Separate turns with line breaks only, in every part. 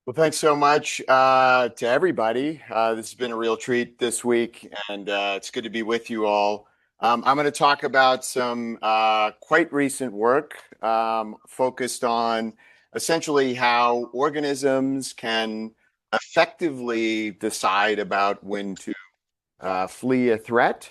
Well, thanks so much to everybody. This has been a real treat this week, and it's good to be with you all. I'm going to talk about some quite recent work focused on essentially how organisms can effectively decide about when to flee a threat.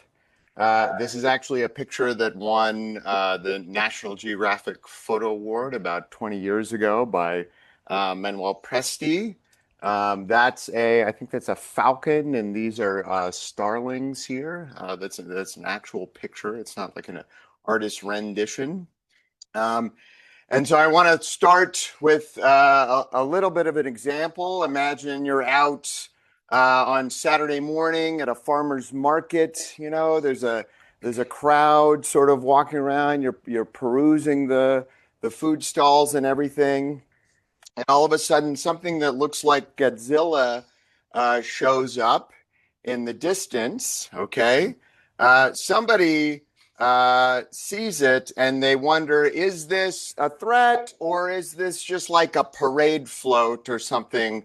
This is actually a picture that won the National Geographic Photo Award about 20 years ago by Manuel Presti. I think that's a falcon, and these are starlings here. That's an actual picture. It's not like an artist rendition. Um, and so I want to start with a little bit of an example. Imagine you're out on Saturday morning at a farmer's market. You know, there's a crowd sort of walking around. You're perusing the food stalls and everything, and all of a sudden, something that looks like Godzilla shows up in the distance. Okay, somebody sees it and they wonder, is this a threat or is this just like a parade float or something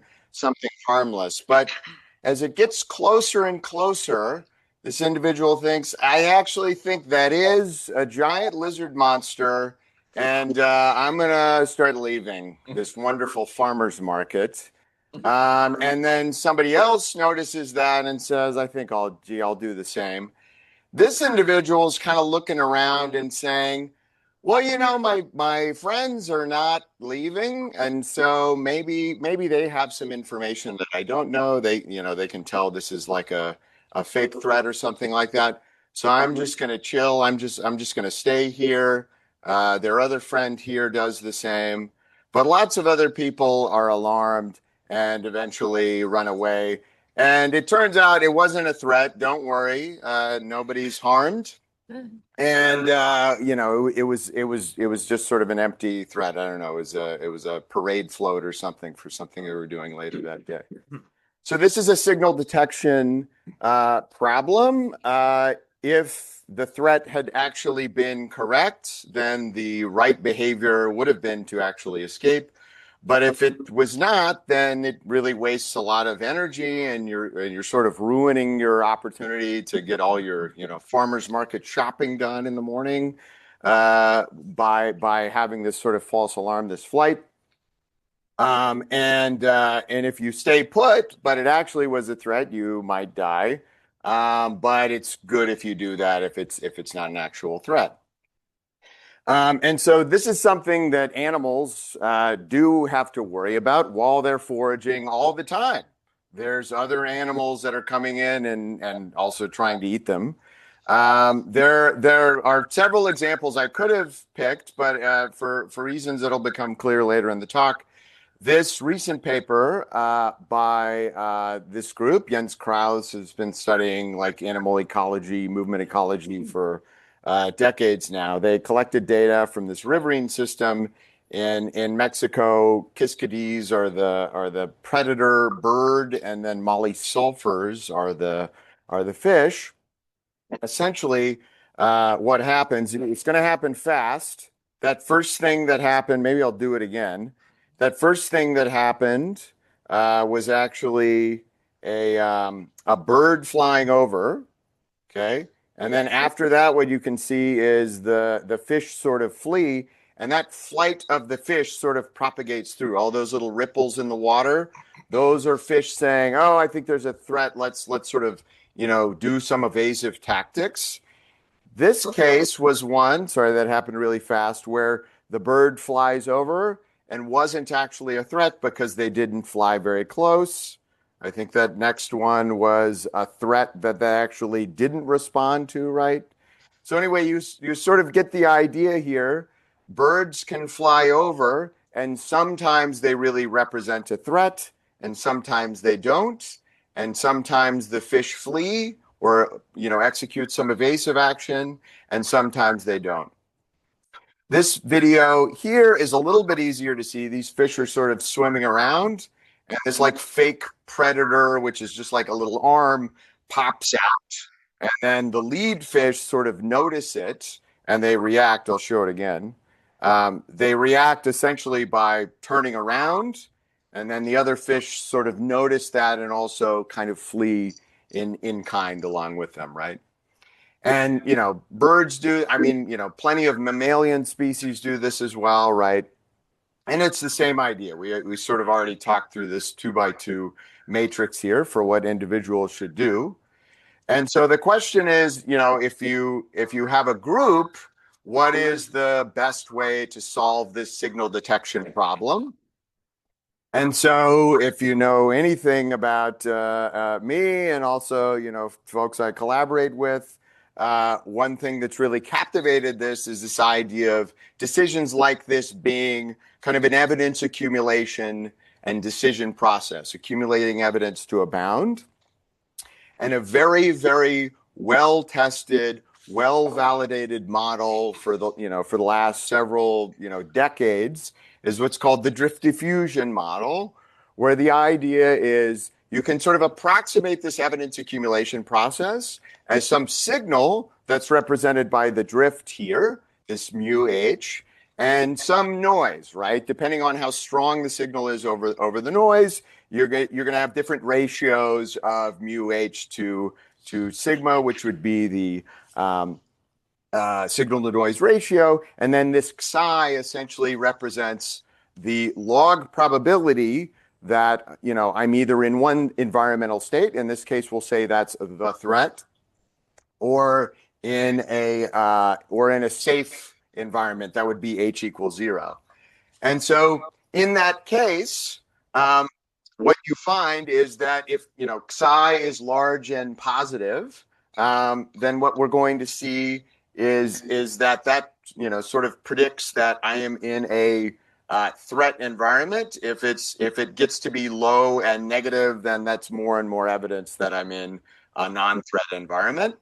harmless? But as it gets closer and closer, this individual thinks, I actually think that is a giant lizard monster, and I'm gonna start leaving this wonderful farmer's market. And then somebody else notices that and says, I think I'll do the same. This individual is kind of looking around and saying, well, you know, my friends are not leaving, and so maybe they have some information that I don't know. They can tell this is like a fake threat or something like that. So I'm just going to chill. I'm just going to stay here. Their other friend here does the same, but lots of other people are alarmed and eventually run away. And it turns out it wasn't a threat. Don't worry, nobody's harmed. And it was just sort of an empty threat. I don't know. It was a parade float or something for something they were doing later that day. So this is a signal detection problem. If the threat had actually been correct, then the right behavior would have been to actually escape. But if it was not, then it really wastes a lot of energy, and you're sort of ruining your opportunity to get all your farmers market shopping done in the morning by having this sort of false alarm, this flight. And if you stay put, but it actually was a threat, you might die. But it's good if you do that if it's not an actual threat. And so this is something that animals do have to worry about while they're foraging all the time. There's other animals that are coming in and also trying to eat them. There are several examples I could have picked, but for reasons that'll become clear later in the talk, this recent paper by this group, Jens Krause, has been studying like animal ecology, movement ecology for decades now. They collected data from this riverine system in Mexico. Kiskadis are the predator bird, and then Molly sulfurs are the fish. Essentially, what happens? It's going to happen fast. That first thing that happened, maybe I'll do it again. That first thing that happened was actually a bird flying over. Okay. And then after that, what you can see is the fish sort of flee, and that flight of the fish sort of propagates through all those little ripples in the water. Those are fish saying, "Oh, I think there's a threat. Let's sort of, do some evasive tactics." This case was one, sorry, that happened really fast, where the bird flies over and wasn't actually a threat because they didn't fly very close. I think that next one was a threat that they actually didn't respond to, right? So anyway, you sort of get the idea here. Birds can fly over, and sometimes they really represent a threat, and sometimes they don't. And sometimes the fish flee or execute some evasive action, and sometimes they don't. This video here is a little bit easier to see. These fish are sort of swimming around, and this like fake predator, which is just like a little arm, pops out. And then the lead fish sort of notice it and they react. I'll show it again. They react essentially by turning around And then the other fish sort of notice that and also kind of flee in kind along with them, right? And, birds do, I mean, plenty of mammalian species do this as well, right? And it's the same idea. We sort of already talked through this 2 by 2 matrix here for what individuals should do. And so the question is, if you have a group, what is the best way to solve this signal detection problem? And so if you know anything about me and also, folks I collaborate with, one thing that's really captivated this is this idea of decisions like this being kind of an evidence accumulation and decision process, accumulating evidence to abound. And a very, very well-tested, well-validated model for the last several, decades is what's called the drift diffusion model, where the idea is you can sort of approximate this evidence accumulation process as some signal that's represented by the drift here, this mu h, and some noise, right? Depending on how strong the signal is over the noise, you're going to have different ratios of mu h to sigma, which would be the signal to noise ratio. And then this psi essentially represents the log probability that, I'm either in one environmental state, in this case, we'll say that's the threat, or in a safe environment, that would be h equals 0. And so in that case, what you find is that if psi is large and positive, then what we're going to see is that sort of predicts that I am in a threat environment. If it gets to be low and negative, then that's more and more evidence that I'm in a non-threat environment.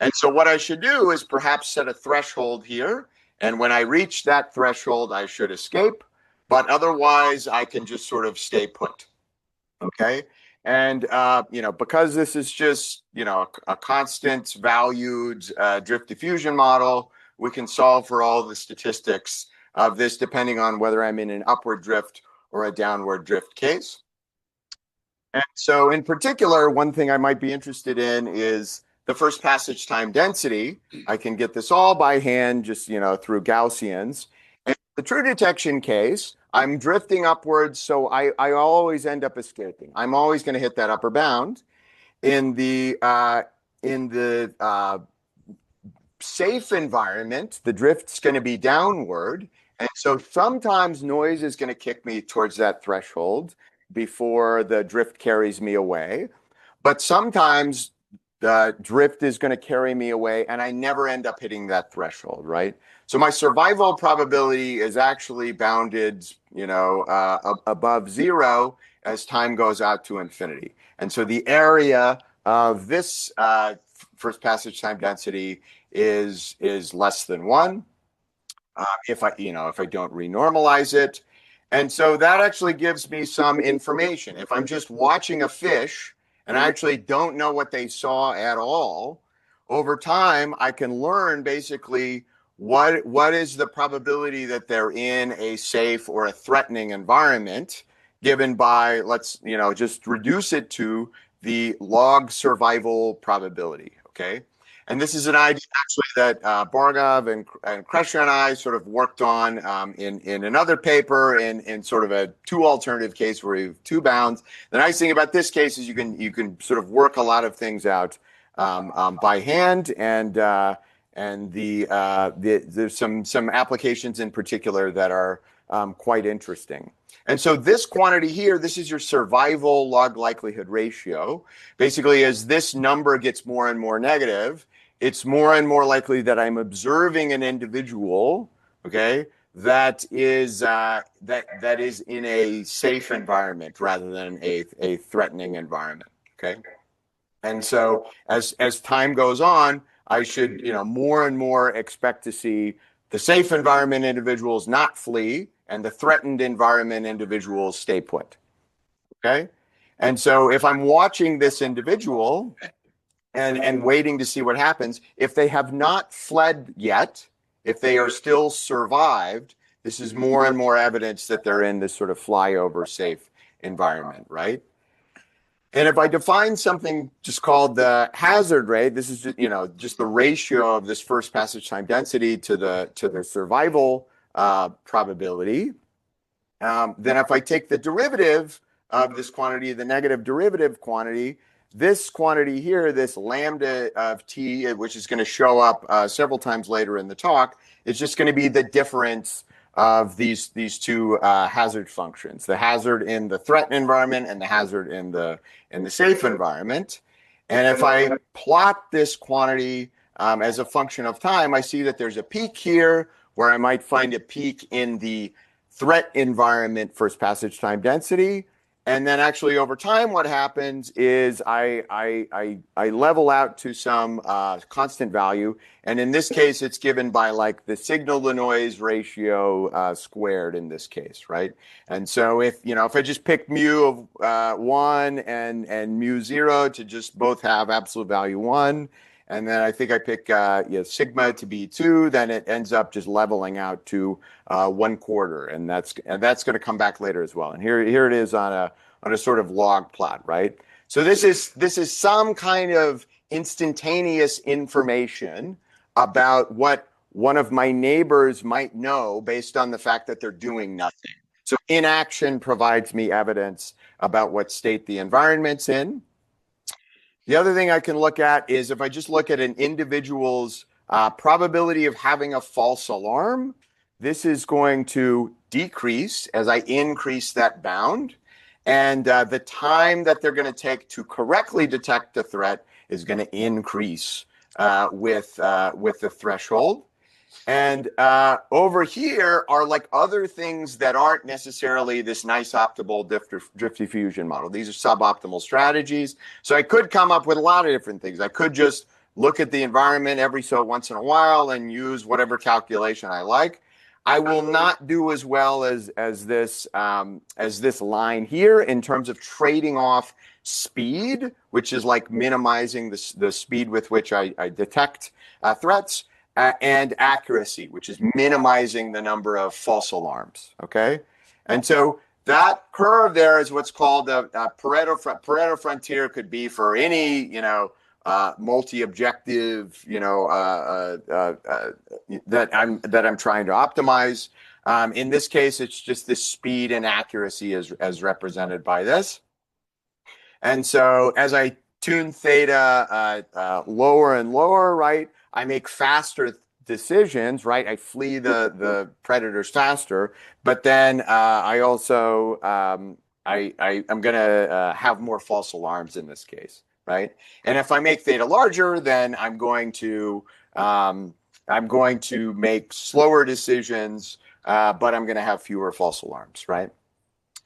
And so what I should do is perhaps set a threshold here. And when I reach that threshold, I should escape. But otherwise, I can just sort of stay put. Okay. And, because this is just, a constant valued drift diffusion model, we can solve for all the statistics of this depending on whether I'm in an upward drift or a downward drift case. And so in particular, one thing I might be interested in is the first passage time density. I can get this all by hand, just, through Gaussians. And the true detection case, I'm drifting upwards, so I always end up escaping. I'm always going to hit that upper bound. In the safe environment, the drift's going to be downward. And so sometimes noise is going to kick me towards that threshold before the drift carries me away. But sometimes the drift is going to carry me away and I never end up hitting that threshold, right? So my survival probability is actually bounded, above 0 as time goes out to infinity. And so the area of this first passage time density is less than 1 if I don't renormalize it. And so that actually gives me some information. If I'm just watching a fish and I actually don't know what they saw at all, over time, I can learn basically what is the probability that they're in a safe or a threatening environment, given by, let's, just reduce it to the log survival probability, okay? And this is an idea actually that Borgov and Kresher and I sort of worked on in another paper in sort of a 2 alternative case where you have 2 bounds. The nice thing about this case is you can sort of work a lot of things out by hand, and there's some applications in particular that are quite interesting. And so this quantity here, this is your survival log likelihood ratio. Basically, as this number gets more and more negative, it's more and more likely that I'm observing an individual, okay, that is in a safe environment rather than a threatening environment, okay? And so as time goes on, I should, more and more expect to see the safe environment individuals not flee and the threatened environment individuals stay put, okay? And so if I'm watching this individual and waiting to see what happens, if they have not fled yet, if they are still survived, this is more and more evidence that they're in this sort of flyover safe environment, right? And if I define something just called the hazard rate, this is just, just the ratio of this first passage time density to the survival probability. Then if I take the derivative of this quantity, the negative derivative quantity, this quantity here, this lambda of t, which is going to show up several times later in the talk, is just going to be the difference of these two hazard functions, the hazard in the threat environment and the hazard in the safe environment. And if I plot this quantity as a function of time, I see that there's a peak here where I might find a peak in the threat environment first passage time density. And then actually over time, what happens is I level out to some constant value. And in this case, it's given by like the signal to noise ratio squared in this case, right? And so if I just pick mu of 1 and mu 0 to just both have absolute value 1, and then I think I pick sigma to be 2, then it ends up just leveling out to 1/4, and that's going to come back later as well. And here it is on a sort of log plot, right? So this is some kind of instantaneous information about what one of my neighbors might know based on the fact that they're doing nothing. So inaction provides me evidence about what state the environment's in. The other thing I can look at is if I just look at an individual's probability of having a false alarm, this is going to decrease as I increase that bound. And the time that they're going to take to correctly detect the threat is going to increase with the threshold. And over here are like other things that aren't necessarily this nice optimal drift diffusion model. These are suboptimal strategies. So I could come up with a lot of different things. I could just look at the environment every so once in a while and use whatever calculation I like. I will not do as well as this line here in terms of trading off speed, which is like minimizing the speed with which I detect threats, and accuracy, which is minimizing the number of false alarms. Okay, and so that curve there is what's called a Pareto frontier. Could be for any multi-objective that I'm trying to optimize. In this case, it's just the speed and accuracy as represented by this. And so as I tune theta lower and lower, right, I make faster decisions, right? I flee the predators faster, but then I also I'm going to have more false alarms in this case, right? And if I make theta larger, then I'm going to make slower decisions, but I'm going to have fewer false alarms, right?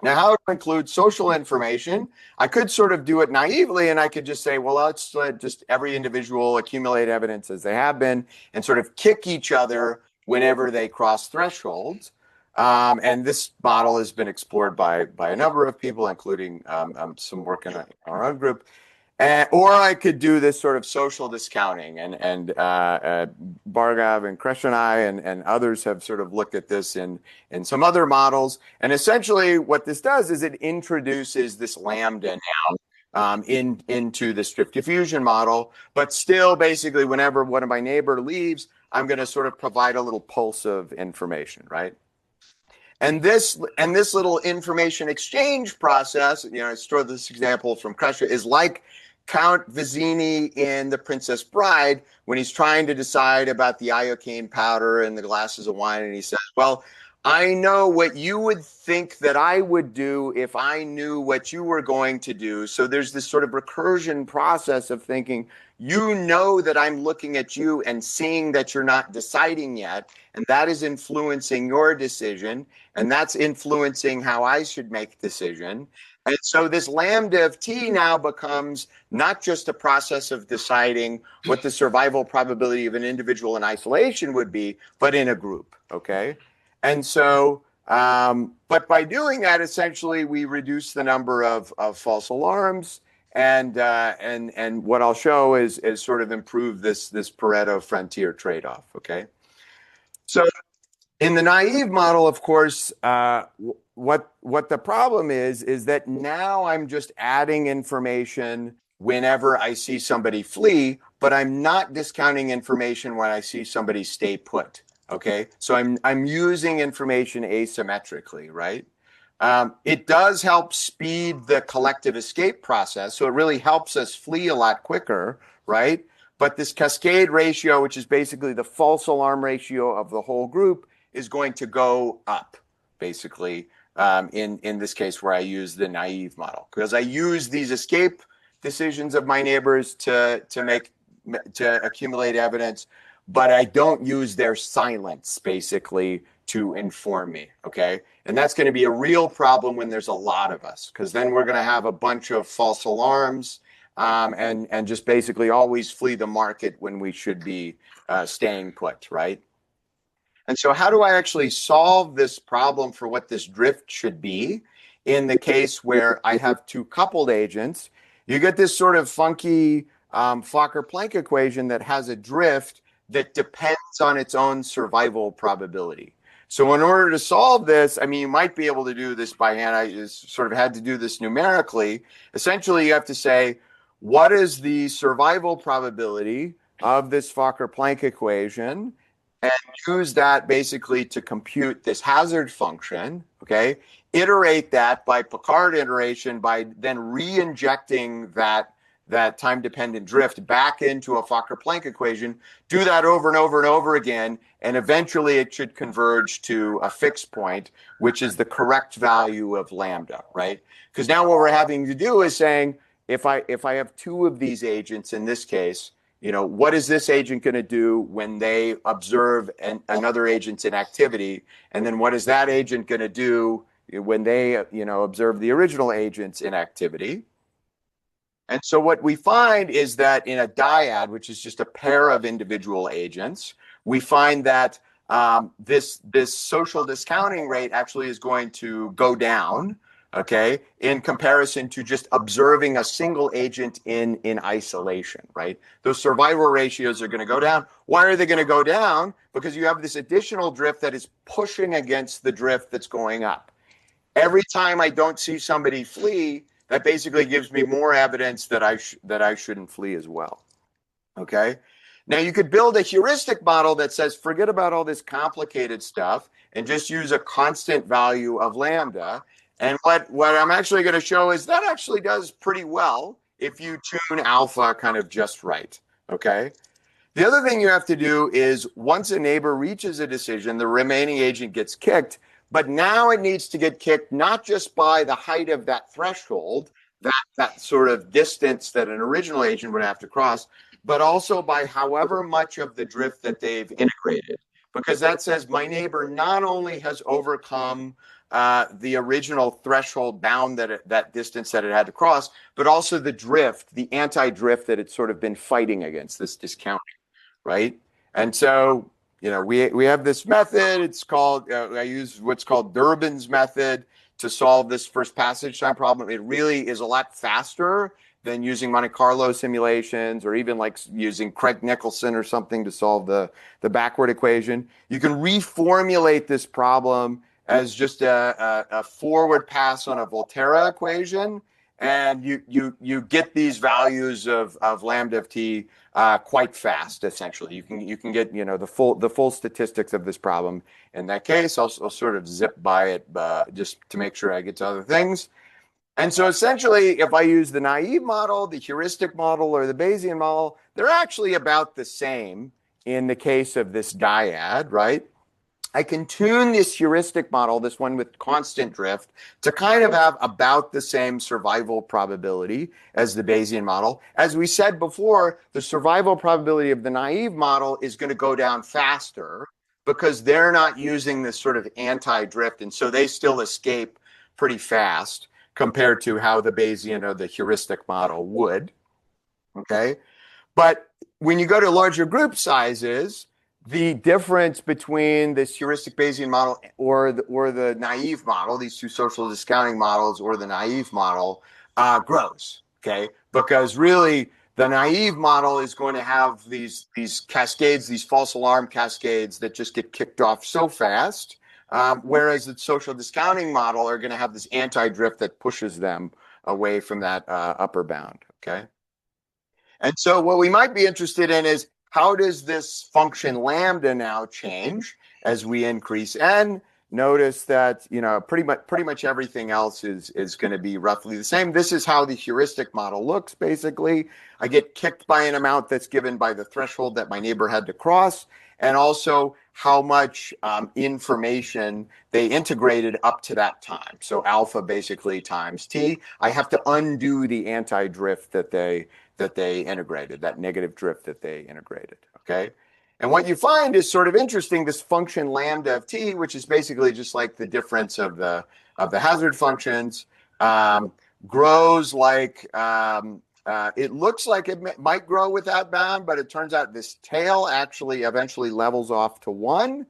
Now, how to include social information? I could sort of do it naively, and I could just say, well, let's let just every individual accumulate evidence as they have been and sort of kick each other whenever they cross thresholds. And this model has been explored by a number of people, including some work in our own group. Or I could do this sort of social discounting, and Bargav and Krishnai and others have sort of looked at this in some other models. And essentially what this does is it introduces this lambda now into this drift diffusion model, but still basically whenever one of my neighbor leaves, I'm going to sort of provide a little pulse of information, right? And this little information exchange process, I stole this example from Kreshna, is like Count Vizzini in The Princess Bride when he's trying to decide about the iocane powder and the glasses of wine, and he says, well, I know what you would think that I would do if I knew what you were going to do. So there's this sort of recursion process of thinking, you know that I'm looking at you and seeing that you're not deciding yet, and that is influencing your decision, and that's influencing how I should make a decision. And so this lambda of t now becomes not just a process of deciding what the survival probability of an individual in isolation would be, but in a group, okay? And so, but by doing that, essentially, we reduce the number of false alarms, and what I'll show is sort of improve this Pareto frontier trade-off, okay? So In the naive model, of course, what the problem is that now I'm just adding information whenever I see somebody flee, but I'm not discounting information when I see somebody stay put. Okay, so I'm using information asymmetrically, right? It does help speed the collective escape process, so it really helps us flee a lot quicker, right? But this cascade ratio, which is basically the false alarm ratio of the whole group, is going to go up, basically, in this case where I use the naive model. Because I use these escape decisions of my neighbors to accumulate evidence, but I don't use their silence, basically, to inform me, okay? And that's going to be a real problem when there's a lot of us, because then we're going to have a bunch of false alarms and just basically always flee the market when we should be staying put, right? And so how do I actually solve this problem for what this drift should be in the case where I have two coupled agents? You get this sort of funky Fokker-Planck equation that has a drift that depends on its own survival probability. So in order to solve this, I mean, you might be able to do this by hand. I just sort of had to do this numerically. Essentially, you have to say, what is the survival probability of this Fokker-Planck equation? And use that basically to compute this hazard function, okay? Iterate that by Picard iteration by then re-injecting that time-dependent drift back into a Fokker-Planck equation. Do that over and over and over again, and eventually it should converge to a fixed point, which is the correct value of lambda, right? Because now what we're having to do is saying, if I have two of these agents in this case, what is this agent going to do when they observe another agent's inactivity? And then what is that agent going to do when they, observe the original agent's inactivity? And so what we find is that in a dyad, which is just a pair of individual agents, we find that this social discounting rate actually is going to go down, okay, in comparison to just observing a single agent in isolation, right? Those survival ratios are going to go down. Why are they going to go down? Because you have this additional drift that is pushing against the drift that's going up. Every time I don't see somebody flee, that basically gives me more evidence that I shouldn't flee as well, okay? Now you could build a heuristic model that says, forget about all this complicated stuff and just use a constant value of lambda. And what I'm actually going to show is that actually does pretty well if you tune alpha kind of just right, okay? The other thing you have to do is once a neighbor reaches a decision, the remaining agent gets kicked, but now it needs to get kicked not just by the height of that threshold, that sort of distance that an original agent would have to cross, but also by however much of the drift that they've integrated. Because that says my neighbor not only has overcome the original threshold bound that distance that it had to cross, but also the drift, the anti-drift that it's sort of been fighting against, this discounting, right? And so, we have this method. It's called, I use what's called Durbin's method to solve this first passage time problem. It really is a lot faster than using Monte Carlo simulations or even like using Craig Nicholson or something to solve the backward equation. You can reformulate this problem as just a forward pass on a Volterra equation, and you get these values of lambda of t quite fast. Essentially, you can get the full statistics of this problem. In that case, I'll sort of zip by it just to make sure I get to other things. And so essentially, if I use the naive model, the heuristic model, or the Bayesian model, they're actually about the same in the case of this dyad, right? I can tune this heuristic model, this one with constant drift, to kind of have about the same survival probability as the Bayesian model. As we said before, the survival probability of the naive model is going to go down faster because they're not using this sort of anti-drift, and so they still escape pretty fast compared to how the Bayesian or the heuristic model would, okay? But when you go to larger group sizes, the difference between this heuristic Bayesian model or the naive model, these two social discounting models or the naive model, grows, okay? Because really, The naive model is going to have these cascades, these false alarm cascades that just get kicked off so fast, whereas the social discounting model are going to have this anti-drift that pushes them away from that upper bound, okay? And so what we might be interested in is how does this function lambda now change as we increase n? Notice that pretty much everything else is going to be roughly the same. This is how the heuristic model looks. Basically, I get kicked by an amount that's given by the threshold that my neighbor had to cross, and also how much information they integrated up to that time. So alpha basically times t. I have to undo the anti-drift that they integrated, that negative drift that they integrated, okay? And what you find is sort of interesting, this function lambda of t, which is basically just like the difference of the hazard functions, grows like, it looks like it might grow with that bound, but it turns out this tail actually eventually levels off to 1.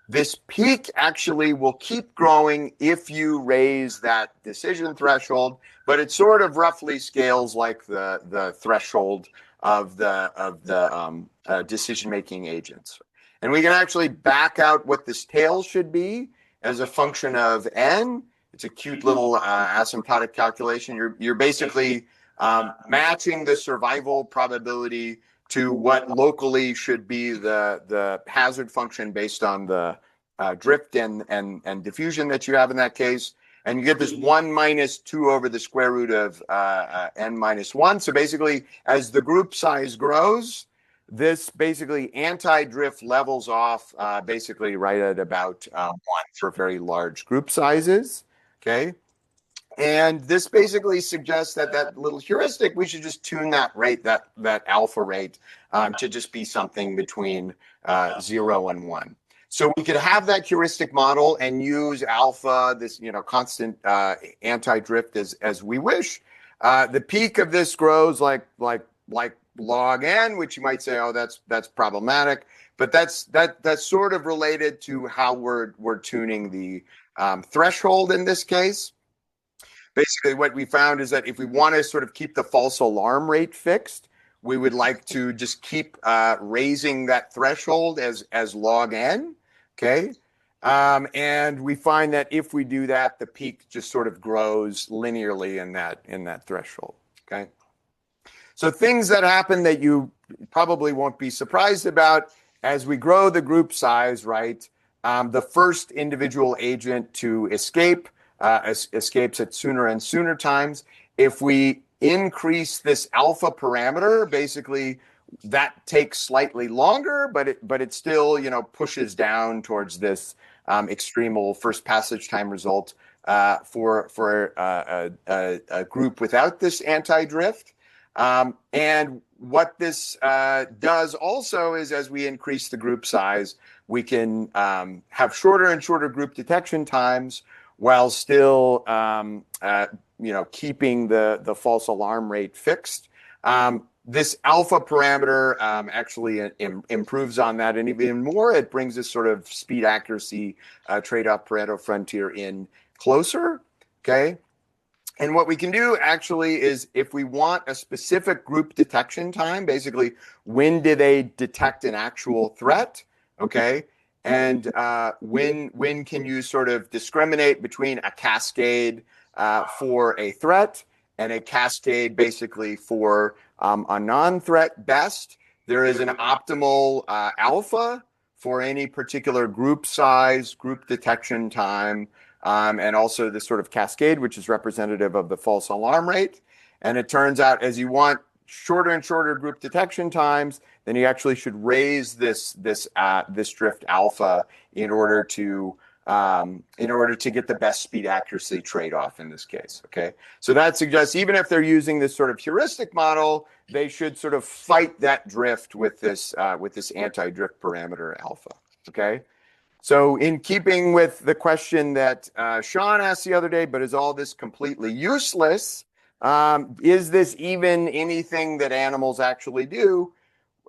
This peak actually will keep growing if you raise that decision threshold, but it sort of roughly scales like the threshold of the decision-making agents. And we can actually back out what this tail should be as a function of n. It's a cute little asymptotic calculation. You're basically matching the survival probability to what locally should be the hazard function based on the drift and diffusion that you have in that case. And you get this 1 minus 2 over the square root of n minus 1. So basically, as the group size grows, this basically anti-drift levels off basically right at about 1 for very large group sizes, okay? And this basically suggests that that little heuristic, we should just tune that rate, that alpha rate, to just be something between 0 and 1. So we could have that heuristic model and use alpha, this constant anti-drift as we wish. The peak of this grows like log n, which you might say, oh, that's problematic, but that's sort of related to how we're tuning the threshold in this case. Basically, what we found is that if we want to sort of keep the false alarm rate fixed, we would like to just keep raising that threshold as log n, okay? And we find that if we do that, the peak just sort of grows linearly in that threshold, okay? So things that happen that you probably won't be surprised about as we grow the group size, right? The first individual agent to escape escapes at sooner and sooner times. If we increase this alpha parameter, basically that takes slightly longer, but it still pushes down towards this extremal first passage time result for a group without this anti-drift. And what this does also is, as we increase the group size, we can have shorter and shorter group detection times while still keeping the false alarm rate fixed. This alpha parameter actually improves on that, and even more, it brings this sort of speed accuracy trade-off Pareto frontier in closer, okay? And what we can do actually is, if we want a specific group detection time, basically when do they detect an actual threat, okay? And when can you sort of discriminate between a cascade for a threat and a cascade basically for a non-threat best? There is an optimal alpha for any particular group size, group detection time, and also this sort of cascade, which is representative of the false alarm rate. And it turns out, as you want shorter and shorter group detection times, then you actually should raise this drift alpha in order to get the best speed accuracy trade-off in this case. Okay, so that suggests even if they're using this sort of heuristic model, they should sort of fight that drift with this anti-drift parameter alpha. Okay. So in keeping with the question that Sean asked the other day, but is all this completely useless? Is this even anything that animals actually do?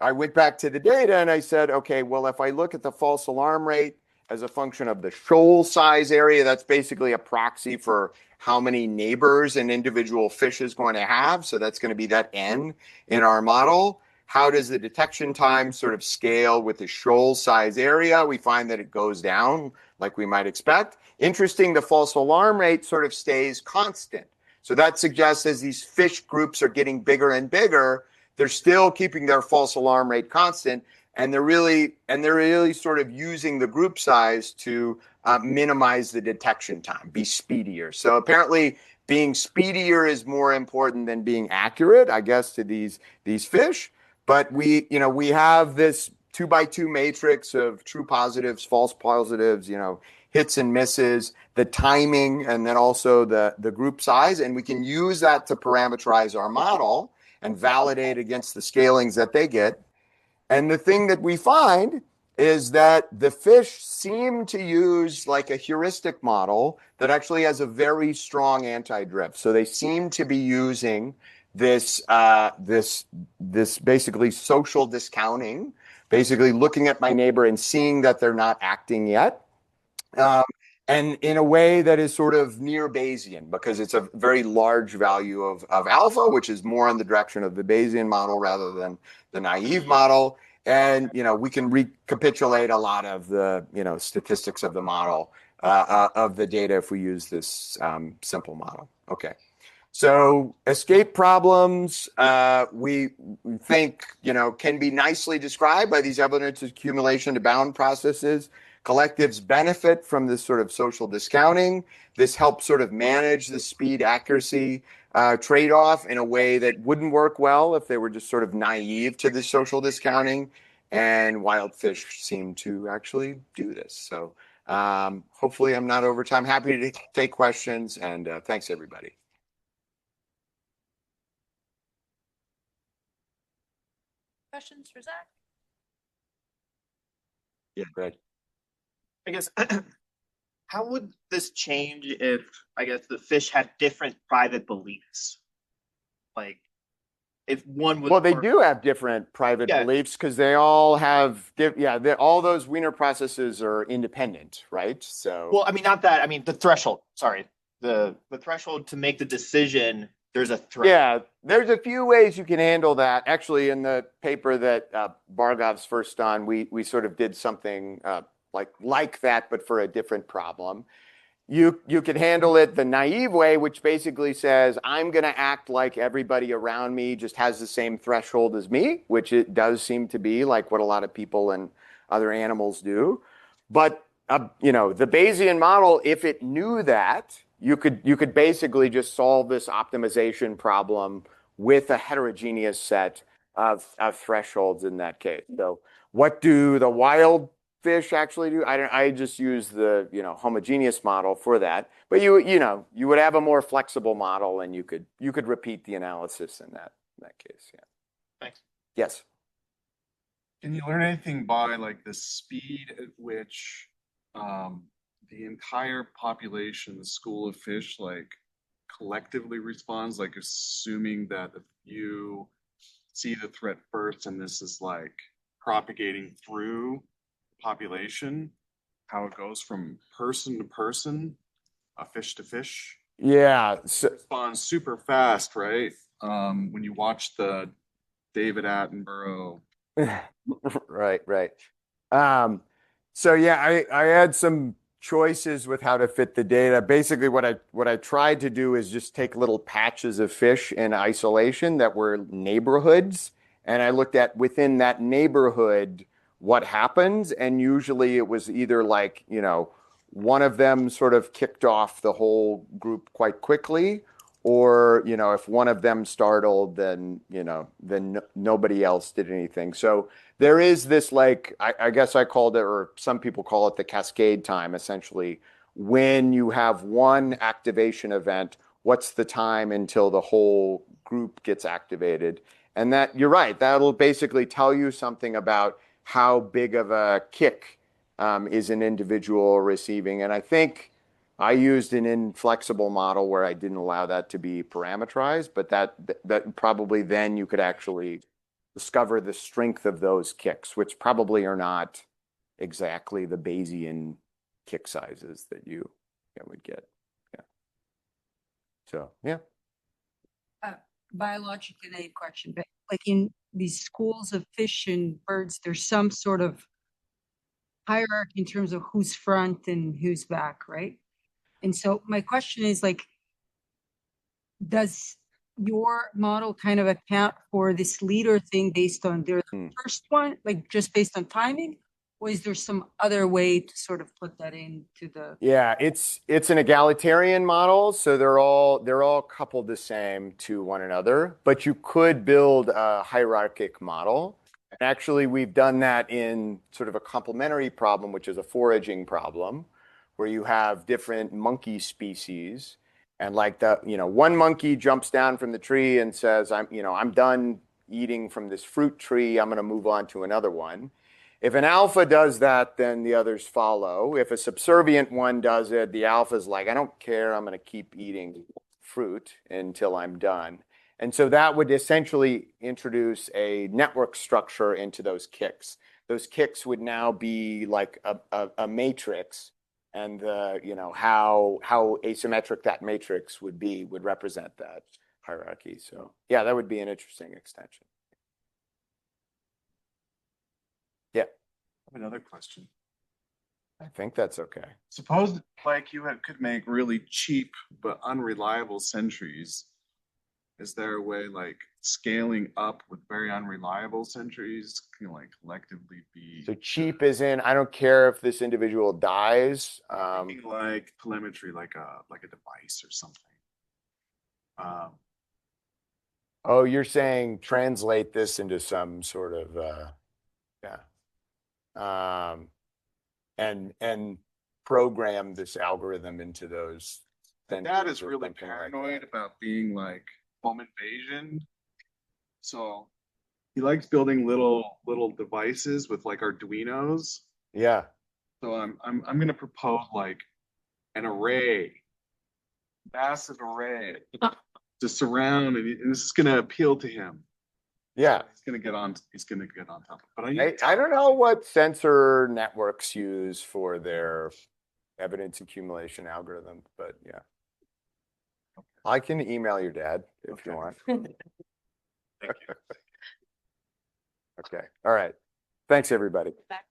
I went back to the data and I said, okay, well, if I look at the false alarm rate as a function of the shoal size area, that's basically a proxy for how many neighbors an individual fish is going to have. So that's going to be that N in our model. How does the detection time sort of scale with the shoal size area? We find that it goes down like we might expect. Interesting, the false alarm rate sort of stays constant. So that suggests as these fish groups are getting bigger and bigger, they're still keeping their false alarm rate constant, and they're really sort of using the group size to minimize the detection time, be speedier. So apparently, being speedier is more important than being accurate, I guess, to these fish. But we have this 2x2 matrix of true positives, false positives, hits and misses, the timing, and then also the group size. And we can use that to parameterize our model and validate against the scalings that they get. And the thing that we find is that the fish seem to use like a heuristic model that actually has a very strong anti-drift. So they seem to be using this basically social discounting, basically looking at my neighbor and seeing that they're not acting yet. And in a way that is sort of near Bayesian, because it's a very large value of alpha, which is more in the direction of the Bayesian model rather than the naive model. And we can recapitulate a lot of the statistics of the model of the data if we use this simple model. Okay. So escape problems, we think, can be nicely described by these evidence accumulation to bound processes. Collectives benefit from this sort of social discounting. This helps sort of manage the speed accuracy trade-off in a way that wouldn't work well if they were just sort of naive to the social discounting. And wild fish seem to actually do this. So hopefully I'm not over time. Happy to take questions, and thanks everybody.
Questions for Zach?
Yeah, great.
I guess, how would this change if, I guess, the fish had different private beliefs? Like, if one was...
Well, they do have different private beliefs because they all have, all those Wiener processes are independent, right? So,
well, I mean, not that, I mean, the threshold, sorry. The threshold to make the decision, there's a threshold.
Yeah, there's a few ways you can handle that. Actually, in the paper that Bargov's first done, we sort of did something like that, but for a different problem. You could handle it the naive way, which basically says, I'm going to act like everybody around me just has the same threshold as me, which it does seem to be like what a lot of people and other animals do. But, the Bayesian model, if it knew that, you could basically just solve this optimization problem with a heterogeneous set of thresholds in that case. So what do the wild fish actually do? I just use the homogeneous model for that, but you would have a more flexible model, and you could repeat the analysis in that case. Yeah.
Thanks.
Yes.
Can you learn anything by like the speed at which the entire population, the school of fish, like collectively responds? Like assuming that if you see the threat first and this is like propagating through population, how it goes from person to person, fish to fish.
Yeah,
so, responds super fast, right? When you watch the David Attenborough.
right. So yeah, I had some choices with how to fit the data. Basically, what I tried to do is just take little patches of fish in isolation that were neighborhoods, and I looked at within that neighborhood what happens, and usually it was either like, one of them sort of kicked off the whole group quite quickly, or, if one of them startled, then nobody else did anything. So there is this, like, I guess I called it, or some people call it the cascade time, essentially. When you have one activation event, what's the time until the whole group gets activated? And that, you're right, that'll basically tell you something about how big of a kick is an individual receiving. And I think I used an inflexible model where I didn't allow that to be parameterized, but that probably then you could actually discover the strength of those kicks, which probably are not exactly the Bayesian kick sizes that you would get. So, yeah.
Biologically naive question, but like in these schools of fish and birds, there's some sort of hierarchy in terms of who's front and who's back, right? And so my question is like, does your model kind of account for this leader thing based on their first one, like just based on timing? Or is there some other way to sort of put that into the?
Yeah, it's an egalitarian model, so they're all coupled the same to one another, but you could build a hierarchic model. And actually, we've done that in sort of a complementary problem, which is a foraging problem, where you have different monkey species, and like one monkey jumps down from the tree and says, I'm done eating from this fruit tree, I'm going to move on to another one. If an alpha does that, then the others follow. If a subservient one does it, the alpha's like, I don't care, I'm going to keep eating fruit until I'm done. And so that would essentially introduce a network structure into those kicks. Those kicks would now be like a matrix, and how asymmetric that matrix would represent that hierarchy. So yeah, that would be an interesting extension. Yeah.
I have another question.
I think that's okay.
Suppose like could make really cheap but unreliable sentries. Is there a way like scaling up with very unreliable sentries can like collectively be
So cheap is in, I don't care if this individual dies.
thinking like telemetry, like a device or something.
Oh, you're saying translate this into some sort of and program this algorithm into those.
My dad is really paranoid about being like home invasion. So he likes building little devices with like Arduinos.
Yeah.
So I'm gonna propose like an array, massive array to surround, and this is gonna appeal to him.
Yeah.
He's gonna get on top of it. But
I don't know what sensor networks use for their evidence accumulation algorithm, but yeah. I can email your dad if you want.
Thank you.
Okay. All right. Thanks, everybody.
Back